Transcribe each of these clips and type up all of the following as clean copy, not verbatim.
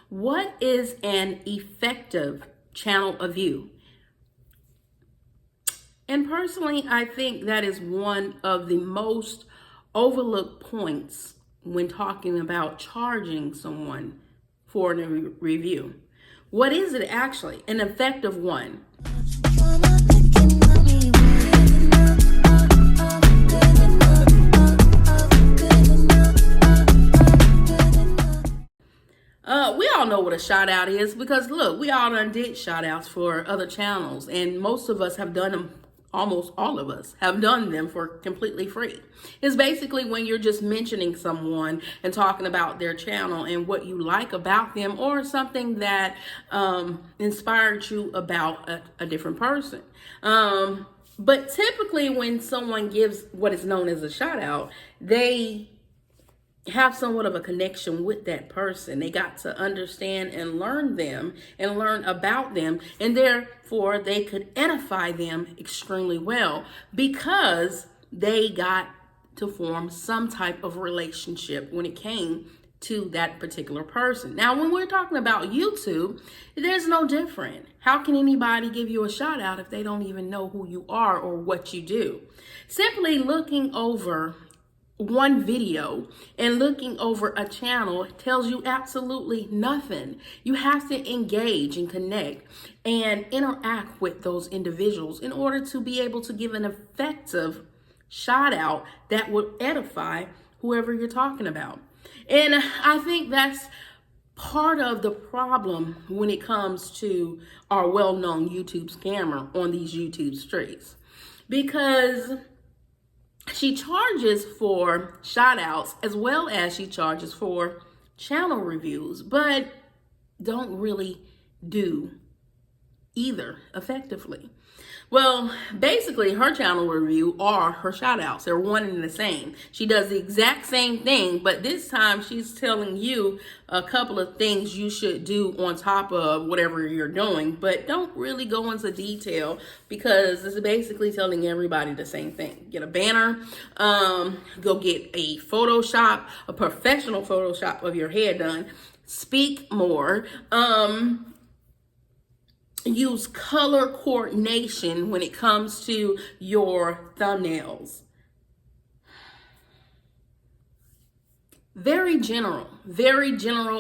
What is an effective channel of view? And personally, I think that is one of the most overlooked points when talking about charging someone for a review. What is it actually? An effective one. We all know what a shout out is because look, we all done did shout outs for other channels, and most of us have done them. Almost all of us have done them for completely free. It's basically when you're just mentioning someone and talking about their channel and what you like about them, or something that inspired you about a different person. But typically when someone gives what is known as a shout out, they have somewhat of a connection with that person. They got to understand and learn them and learn about them, and therefore they could edify them extremely well because they got to form some type of relationship when it came to that particular person. Now, when we're talking about YouTube, there's no different. How can anybody give you a shout out if they don't even know who you are or what you do? Simply looking over one video and looking over a channel tells you absolutely nothing. You have to engage and connect and interact with those individuals in order to be able to give an effective shout out that would edify whoever you're talking about. And I think that's part of the problem when it comes to our well-known YouTube scammer on these YouTube streets, because she charges for shout outs as well as she charges for channel reviews, but don't really do either effectively. Well, basically her channel review are her shout outs. They're one and the same. She does the exact same thing, but this time she's telling you a couple of things you should do on top of whatever you're doing, but don't really go into detail because it's basically telling everybody the same thing. Get a banner, go get a Photoshop, a professional Photoshop of your hair done, speak more, use color coordination when it comes to your thumbnails. Very general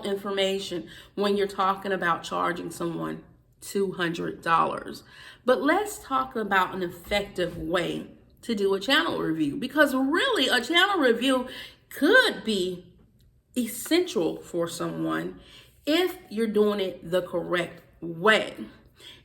information when you're talking about charging someone $200. But let's talk about an effective way to do a channel review, because really a channel review could be essential for someone if you're doing it the correct way.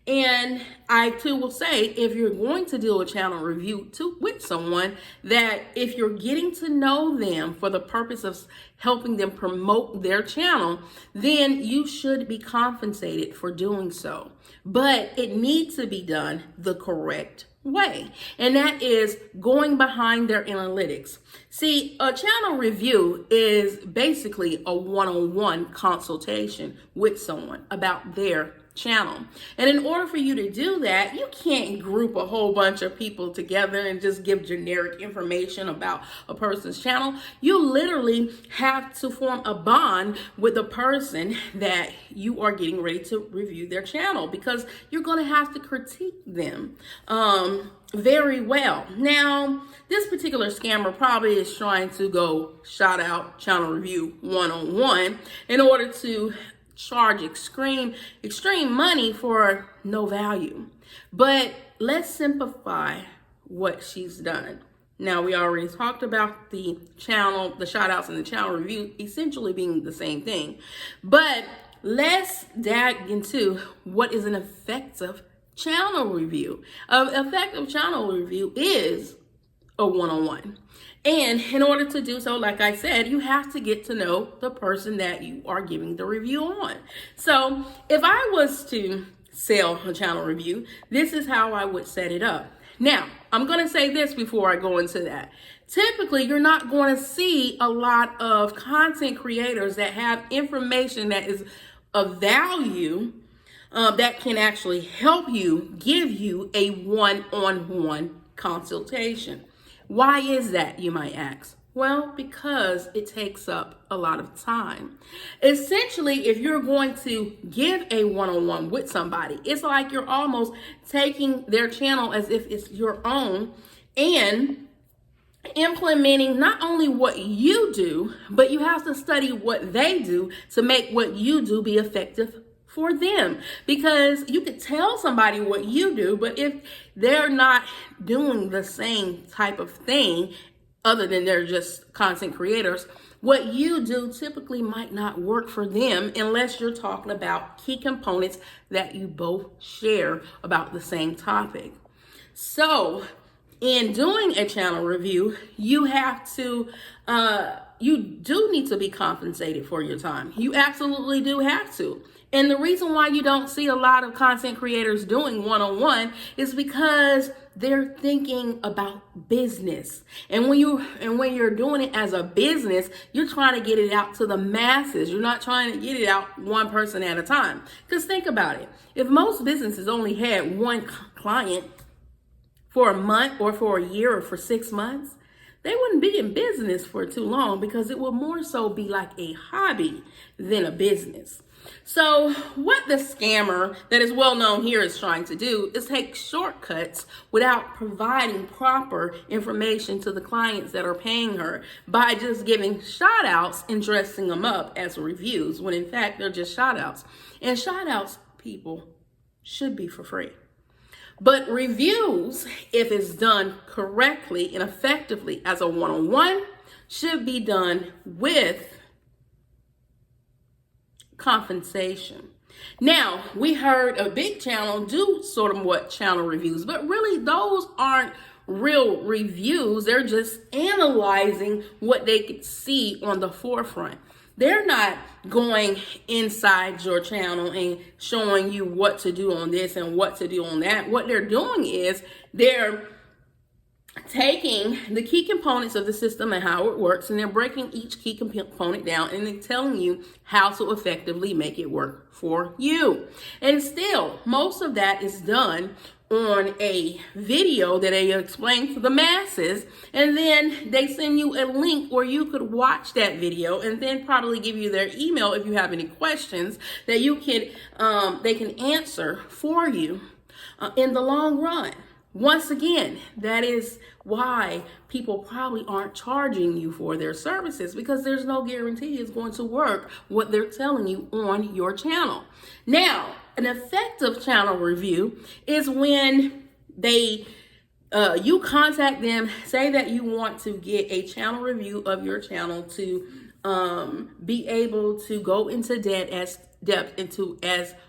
And I too will say, if you're going to do a channel review with someone, that if you're getting to know them for the purpose of helping them promote their channel, then you should be compensated for doing so. But it needs to be done the correct way, and that is going behind their analytics. See, a channel review is basically a one-on-one consultation with someone about their channel. And in order for you to do that, you can't group a whole bunch of people together and just give generic information about a person's channel. You literally have to form a bond with the person that you are getting ready to review their channel, because you're going to have to critique them very well. Now, this particular scammer probably is trying to go shout out channel review one-on-one in order to charge extreme money for no value. But let's simplify what she's done. Now, we already talked about the channel, the shout outs and the channel review essentially being the same thing. But let's dive into what is an effective channel review. An effective channel review is a one-on-one. And in order to do so, like I said, you have to get to know the person that you are giving the review on. So if I was to sell a channel review, this is how I would set it up. Now, I'm going to say this before I go into that. Typically, you're not going to see a lot of content creators that have information that is of value that can actually help you, give you a one-on-one consultation. Why is that, you might ask? Well, because it takes up a lot of time. Essentially, if you're going to give a one-on-one with somebody, it's like you're almost taking their channel as if it's your own and implementing not only what you do, but you have to study what they do to make what you do be effective for them. Because you could tell somebody what you do, but if they're not doing the same type of thing, other than they're just content creators, what you do typically might not work for them unless you're talking about key components that you both share about the same topic. So in doing a channel review, you have to, you do need to be compensated for your time. You absolutely do have to. And the reason why you don't see a lot of content creators doing one-on-one is because they're thinking about business. And when you're doing it as a business, you're trying to get it out to the masses. You're not trying to get it out one person at a time. Because think about it. If most businesses only had one client for a month or for a year or for 6 months, they wouldn't be in business for too long, because it will more so be like a hobby than a business. So what the scammer that is well known here is trying to do is take shortcuts without providing proper information to the clients that are paying her by just giving shout outs and dressing them up as reviews, when in fact they're just shout outs. And shout outs, people, should be for free. But reviews, if it's done correctly and effectively as a one-on-one, should be done with compensation. Now, we heard a big channel do sort of what channel reviews, but really those aren't real reviews. They're just analyzing what they could see on the forefront. They're not going inside your channel and showing you what to do on this and what to do on that. What they're doing is they're taking the key components of the system and how it works, and they're breaking each key component down, and they're telling you how to effectively make it work for you. And still, most of that is done on a video that they explain to the masses, and then they send you a link where you could watch that video and then probably give you their email if you have any questions that you can they can answer for you in the long run. Once again, that is why people probably aren't charging you for their services, because there's no guarantee it's going to work what they're telling you on your channel. Now, an effective channel review is when you contact them, say that you want to get a channel review of your channel to be able to go into depth into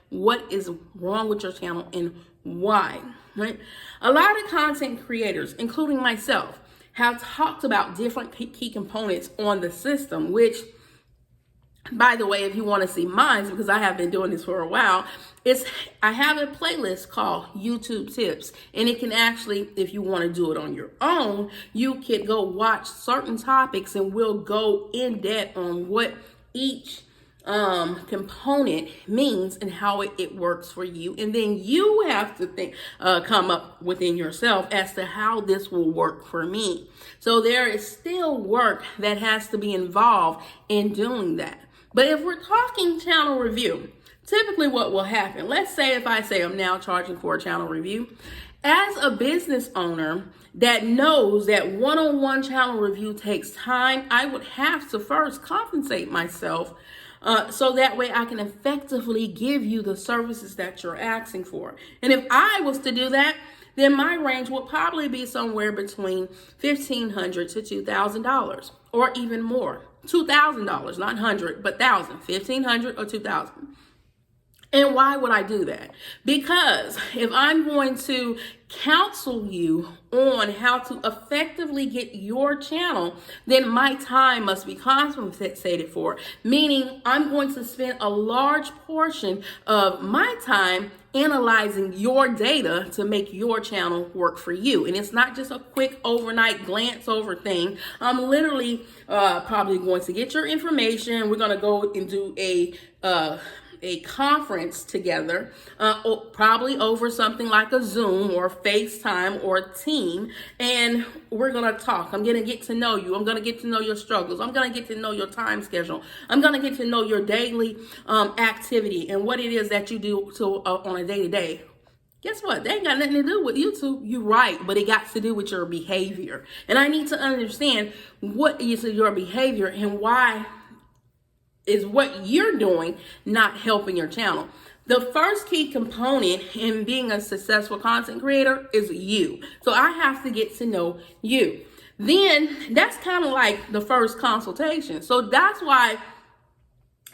what is wrong with your channel and why. Right? A lot of content creators, including myself, have talked about different key components on the system, which, by the way, if you want to see mine, because I have been doing this for a while, I have a playlist called YouTube Tips, and it can actually, if you want to do it on your own, you can go watch certain topics and we'll go in depth on what each component means and how it works for you. And then you have to come up within yourself as to how this will work for me. So there is still work that has to be involved in doing that. But if we're talking channel review, typically what will happen, let's say if I say I'm now charging for a channel review, as a business owner that knows that one-on-one channel review takes time, I would have to first compensate myself so that way I can effectively give you the services that you're asking for. And if I was to do that, then my range would probably be somewhere between $1,500 to $2,000 or even more. $2,000, not 100, but 1,000, 1,500 or 2,000. And why would I do that? Because if I'm going to counsel you on how to effectively get your channel, then my time must be compensated for, meaning I'm going to spend a large portion of my time analyzing your data to make your channel work for you. And it's not just a quick overnight glance over thing. I'm literally probably going to get your information. We're going to go and do a a conference together, probably over something like a Zoom or FaceTime or a team, and we're going to talk. I'm going to get to know you. I'm going to get to know your struggles. I'm going to get to know your time schedule. I'm going to get to know your daily activity and what it is that you do on a day-to-day. Guess what? They ain't got nothing to do with YouTube. You're right, but it got to do with your behavior. And I need to understand what is your behavior and why is what you're doing not helping your channel. The first key component in being a successful content creator is you. So I have to get to know you. Then that's kind of like the first consultation. So that's why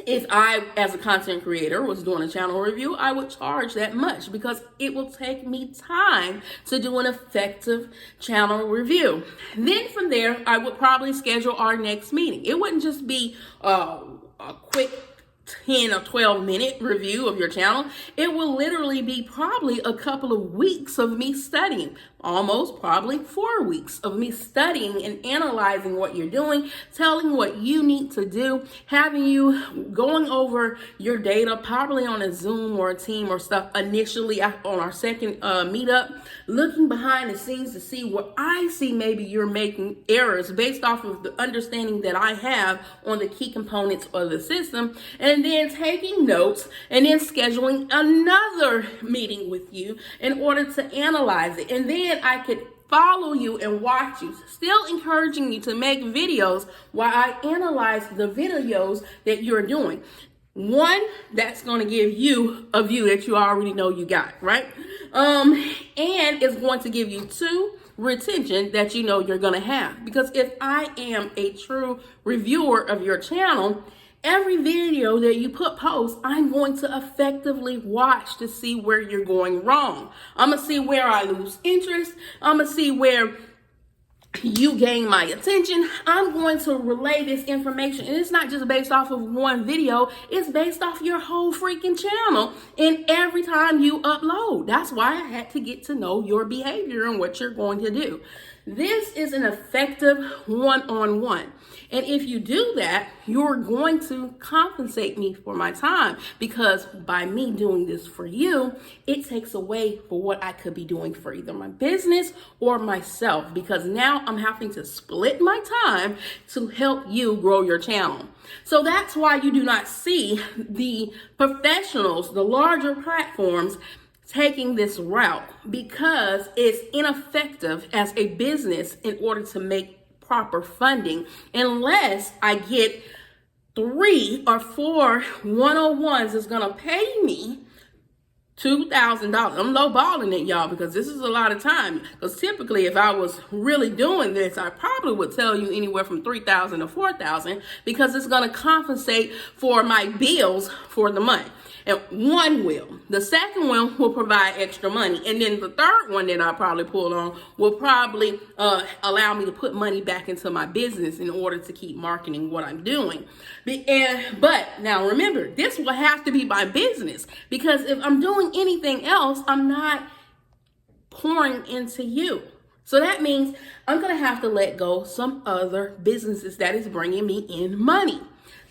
if I, as a content creator, was doing a channel review, I would charge that much because it will take me time to do an effective channel review. Then from there, I would probably schedule our next meeting. It wouldn't just be a quick 10 or 12 minute review of your channel. It will literally be probably a couple of weeks of me studying, almost probably 4 weeks of me studying and analyzing what you're doing, telling what you need to do, having you going over your data, probably on a Zoom or a team or stuff initially on our second meetup, looking behind the scenes to see what I see maybe you're making errors based off of the understanding that I have on the key components of the system, and then taking notes and then scheduling another meeting with you in order to analyze it. And then I could follow you and watch you, still encouraging you to make videos while I analyze the videos that you're doing. One, that's going to give you a view that you already know you got, right? And it's going to give you two, retention that you know you're going to have. Because if I am a true reviewer of your channel, every video that you post, I'm going to effectively watch to see where you're going wrong. I'm going to see where I lose interest. I'm going to see where you gain my attention. I'm going to relay this information. And it's not just based off of one video. It's based off your whole freaking channel and every time you upload. That's why I had to get to know your behavior and what you're going to do. This is an effective one-on-one. And if you do that, you're going to compensate me for my time, because by me doing this for you, it takes away for what I could be doing for either my business or myself, because now I'm having to split my time to help you grow your channel. So that's why you do not see the professionals, the larger platforms, taking this route, because it's ineffective as a business in order to make proper funding unless I get 3 or 4 one-on-ones that's gonna pay me $2,000. I'm lowballing it, y'all, because this is a lot of time. Because typically, if I was really doing this, I probably would tell you anywhere from $3,000 to $4,000, because it's going to compensate for my bills for the month. And one will. The second one will provide extra money. And then the third one that I probably pull on will probably allow me to put money back into my business in order to keep marketing what I'm doing. But now remember, this will have to be my business, because if I'm doing anything else, I'm not pouring into you. So that means I'm going to have to let go some other businesses that is bringing me in money.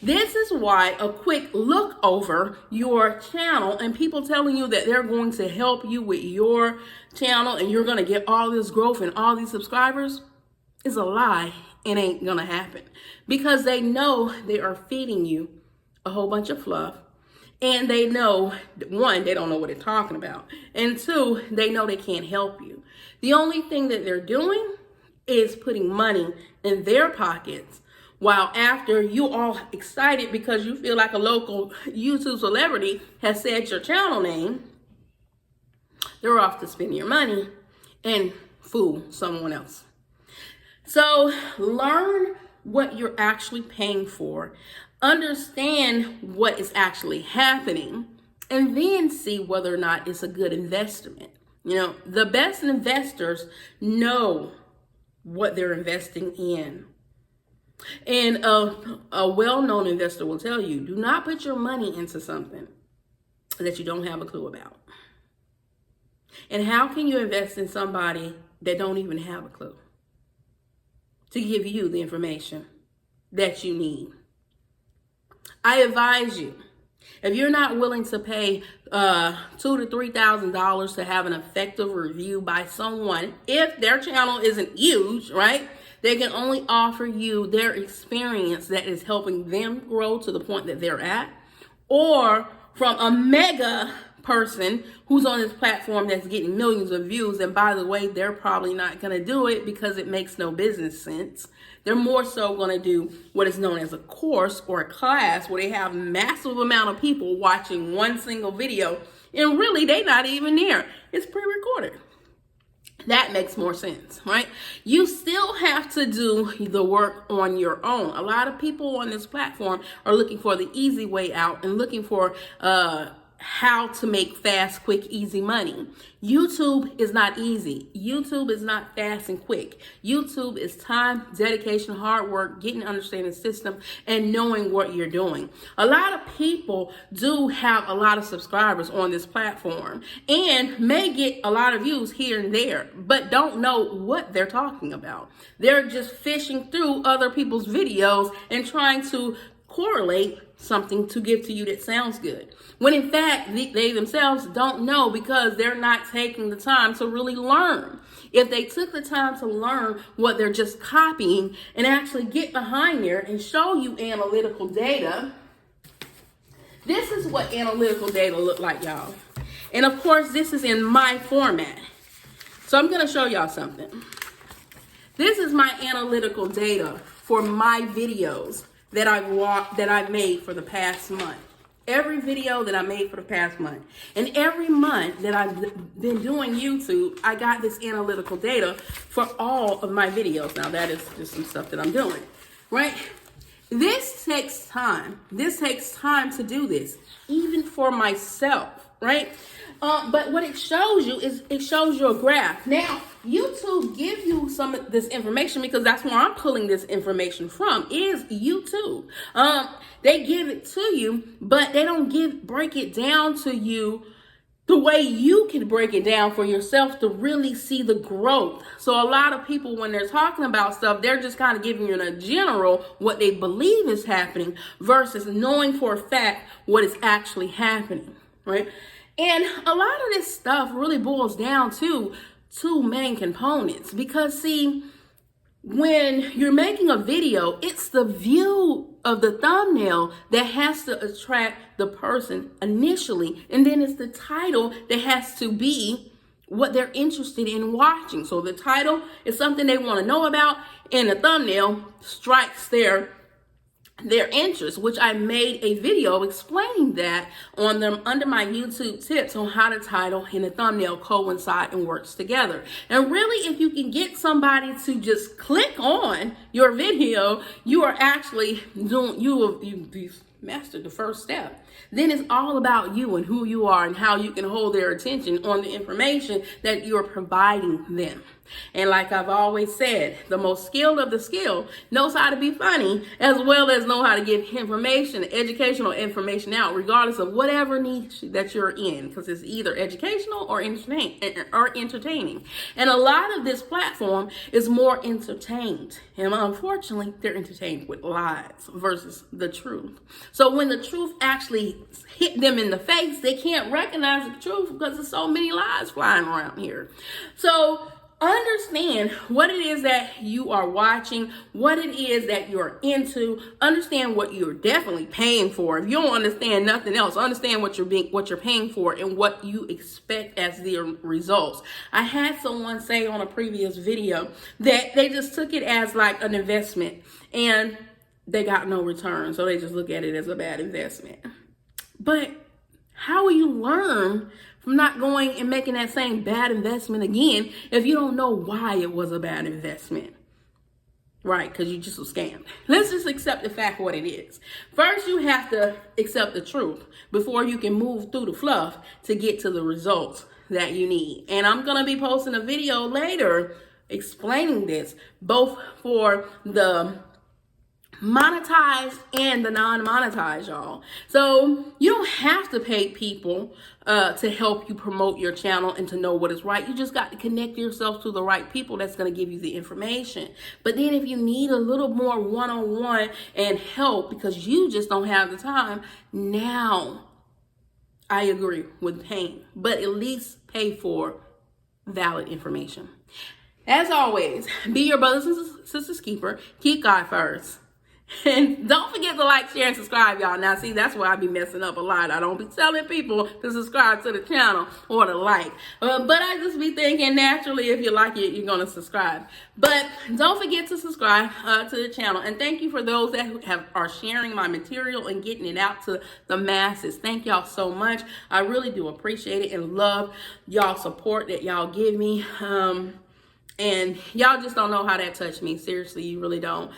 This is why a quick look over your channel and people telling you that they're going to help you with your channel and you're going to get all this growth and all these subscribers is a lie. It ain't going to happen, because they know they are feeding you a whole bunch of fluff. And they know, one, they don't know what they're talking about. And two, they know they can't help you. The only thing that they're doing is putting money in their pockets, while after you all excited because you feel like a local YouTube celebrity has said your channel name, they're off to spend your money and fool someone else. So learn what you're actually paying for. Understand what is actually happening, and then see whether or not it's a good investment. You know, the best investors know what they're investing in. And a well-known investor will tell you, do not put your money into something that you don't have a clue about. And how can you invest in somebody that don't even have a clue to give you the information that you need? I advise you, If you're not willing to pay $2,000 to $3,000 to have an effective review by someone, if their channel isn't huge, right? They can only offer you their experience that is helping them grow to the point that they're at, or from a mega person who's on this platform that's getting millions of views. And by the way, they're probably not going to do it because it makes no business sense. They're more so going to do what is known as a course or a class where they have massive amount of people watching one single video, and really they're not even there. It's pre-recorded. That makes more sense, right? You still have to do the work on your own. A lot of people on this platform are looking for the easy way out and looking for how to make fast, quick, easy money. YouTube is not easy. YouTube is not fast and quick. YouTube is time, dedication, hard work, getting to understand the system, and knowing what you're doing. A lot of people do have a lot of subscribers on this platform and may get a lot of views here and there, but don't know what they're talking about. They're just fishing through other people's videos and trying to correlate something to give to you that sounds good, when in fact they themselves don't know, because they're not taking the time to really learn. If they took the time to learn what they're just copying and actually get behind there and show you analytical data, this is what analytical data look like, y'all. And of course, this is in my format. So I'm going to show y'all something. This is my analytical data for my videos that I've made for the past month. Every video that I made for the past month. And every month that I've been doing YouTube, I got this analytical data for all of my videos. Now that is just some stuff that I'm doing, right? This takes time. This takes time to do this, even for myself, right? But what it shows you is it shows you a graph. Now, YouTube gives you some of this information because that's where I'm pulling this information from, is YouTube. They give it to you, but they don't break it down to you the way you can break it down for yourself to really see the growth. So a lot of people, when they're talking about stuff, they're just kind of giving you in a general what they believe is happening versus knowing for a fact what is actually happening, right? And a lot of this stuff really boils down to two main components, because see, when you're making a video, it's the view of the thumbnail that has to attract the person initially, and then it's the title that has to be what they're interested in watching. So the title is something they want to know about, and the thumbnail strikes their interest, which I made a video explaining that on them under my YouTube tips on how the title and the thumbnail coincide and works together. And really, if you can get somebody to just click on your video, you are actually you've mastered the first step. Then it's all about you and who you are and how you can hold their attention on the information that you're providing them. And like I've always said, the most skilled of the skilled knows how to be funny, as well as know how to give information, educational information out, regardless of whatever niche that you're in, because it's either educational or entertaining. And a lot of this platform is more entertained. And unfortunately, they're entertained with lies versus the truth. So when the truth actually hit them in the face, they can't recognize the truth because there's so many lies flying around here. So understand what it is that you are watching, what it is that you're into. Understand what you're definitely paying for. If you don't understand nothing else, understand what you're paying for and what you expect as the results. I had someone say on a previous video that they just took it as like an investment and they got no return, so they just look at it as a bad investment. But how will you learn from not going and making that same bad investment again if you don't know why it was a bad investment? Right, because you just was scammed. Let's just accept the fact what it is. First, you have to accept the truth before you can move through the fluff to get to the results that you need. And I'm going to be posting a video later explaining this, both for the monetized and the non-monetized, y'all. So you don't have to pay people to help you promote your channel and to know what is right. You just got to connect yourself to the right people that's going to give you the information. But then if you need a little more one-on-one and help because you just don't have the time, now I agree with paying, but at least pay for valid information. As always, be your brothers and sisters keeper. Keep God first. And don't forget to like, share, and subscribe, y'all. Now, see, that's where I be messing up a lot. I don't be telling people to subscribe to the channel or to like. But I just be thinking naturally, if you like it, you're going to subscribe. But don't forget to subscribe to the channel. And thank you for those that are sharing my material and getting it out to the masses. Thank y'all so much. I really do appreciate it and love y'all support that y'all give me. And y'all just don't know how that touched me. Seriously, you really don't.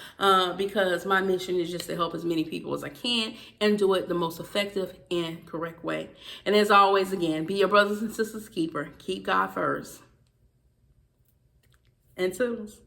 Because my mission is just to help as many people as I can and do it the most effective and correct way. And as always, again, be your brothers and sisters keeper. Keep God first. And toodles.